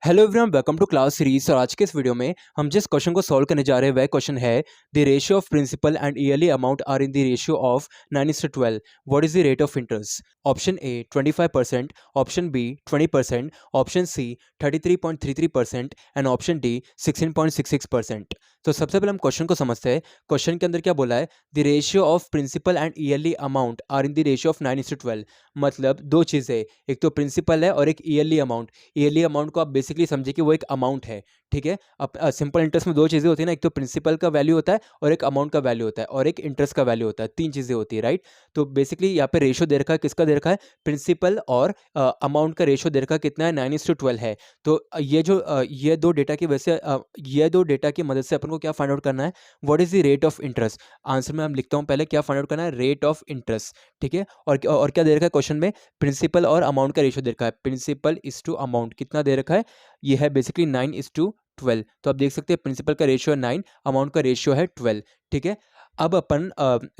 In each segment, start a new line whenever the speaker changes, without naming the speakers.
Hello everyone, welcome to class series. और आज के इस वीडियो में हम जिस क्वेश्चन को सॉल्व करने जा रहे हैं वह क्वेश्चन है the ratio of principal and yearly amount are in the ratio of 9:12। What is the rate of interest? Option A 25%, option B 20%, option C 33.33% and option D 16.66%। तो सबसे पहले हम क्वेश्चन को समझते हैं। क्वेश्चन के अंदर क्या बोला है? The ratio of principal and yearly amount are in the ratio of 9:12। मतलब दो चीज़ें, एक तो प्रिंसिपल है और एक ईयरली अमाउंट। ईयरली अमाउंट को आप बेसिकली समझिए कि वो एक अमाउंट है, ठीक है। अब सिंपल इंटरेस्ट में दो चीज़ें होती है ना, एक तो प्रिंसिपल का वैल्यू होता है और एक अमाउंट का वैल्यू होता है और एक इंटरेस्ट का वैल्यू होता है। तीन चीज़ें होती है, राइट। तो बेसिकली यहाँ पे रेशो दे रखा है, किसका दे रखा है? प्रिंसिपल और अमाउंट का रेशो दे रखा है कितना है? 9:12 है। तो ये दो डेटा की वजह से ये दो डेटा की मदद से अपन को क्या फाइंड आउट करना है? What is the rate of interest? Answer में हम लिखता हूँ पहले क्या फाइंड आउट करना है? रेट ऑफ इंटरेस्ट, ठीक है। और क्या दे रखा है क्वेश्चन में? प्रिंसिपल और अमाउंट का रेशो दे रखा है। प्रिंसिपल इज टू अमाउंट कितना दे रखा है? ये है बेसिकली 9:12। तो आप देख सकते हैं प्रिंसिपल का रेशियो है 9, अमाउंट का रेशियो है 12, ठीक है। अब अपन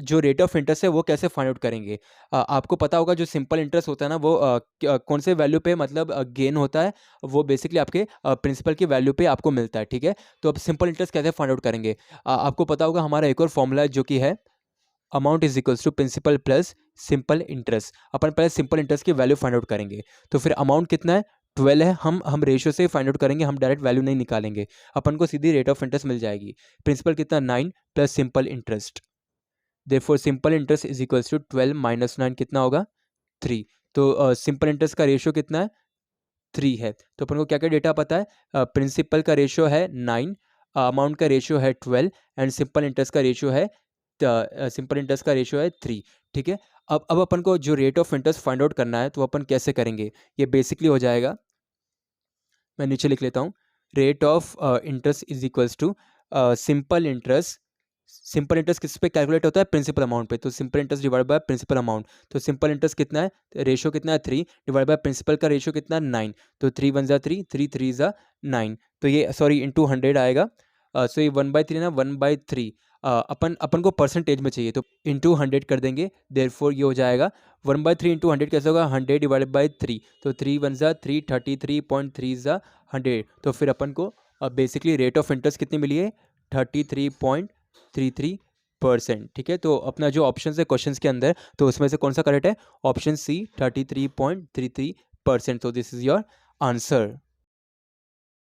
जो रेट ऑफ इंटरेस्ट है वो कैसे फाइंड आउट करेंगे? आपको पता होगा जो सिंपल इंटरेस्ट होता है ना वो कौन से वैल्यू पे मतलब गेन होता है? वो बेसिकली आपके प्रिंसिपल की वैल्यू पे आपको मिलता है, ठीक है। तो अब सिंपल इंटरेस्ट कैसे फाइंड आउट करेंगे? आपको पता होगा हमारा एक और फॉर्मूला है जो कि है amount is equals to principal plus simple interest. अपन पहले सिंपल इंटरेस्ट की वैल्यू फाइंड आउट करेंगे। तो फिर अमाउंट कितना है? 12 है। हम रेशियो से फाइंड आउट करेंगे, हम डायरेक्ट वैल्यू नहीं निकालेंगे। अपन को सीधी रेट ऑफ इंटरेस्ट मिल जाएगी। प्रिंसिपल कितना? 9 plus simple interest. Therefore simple interest is equals to 12 minus 9 कितना होगा? 3। तो सिंपल इंटरेस्ट का रेशियो कितना है? 3 है। तो अपन को क्या क्या डेटा पता है? प्रिंसिपल का रेशियो है 9, अमाउंट का रेशियो है 12 एंड सिंपल इंटरेस्ट का रेशियो है 3, ठीक है। अब अपन को जो rate of interest find out करना है तो अपन कैसे करेंगे? ये बेसिकली हो जाएगा, मैं नीचे लिख लेता हूँ। Rate of interest is equals to simple interest. Simple interest किस पे कैलकुलेट होता है? प्रिंसिपल अमाउंट पे। तो simple interest divide by principal amount. तो सिंपल इंटरेस्ट कितना है? रेशियो कितना है? 3 डिवाइड बाय प्रिंसिपल का रेशियो कितना है? 9। तो 3 1 जा 3, 3 3 जा 9। तो ये सॉरी इंटू 100 आएगा। सो ये 1/3 ना, 1/3 अपन अपन को परसेंटेज में चाहिए तो इंटू 100 कर देंगे। देयरफॉर ये हो जाएगा 1/3 इंटू 100 कैसे होगा? 100 डिवाइडेड बाई 3। तो 3 1 जा 3, 33.3 जा 100। तो फिर अपन को बेसिकली रेट ऑफ इंटरेस्ट कितनी मिली है? 33.33%, ठीक है। तो अपना जो ऑप्शन है क्वेश्चन के अंदर, तो उसमें से कौन सा करेक्ट है? Option C 33.33%। तो दिस इज योर आंसर।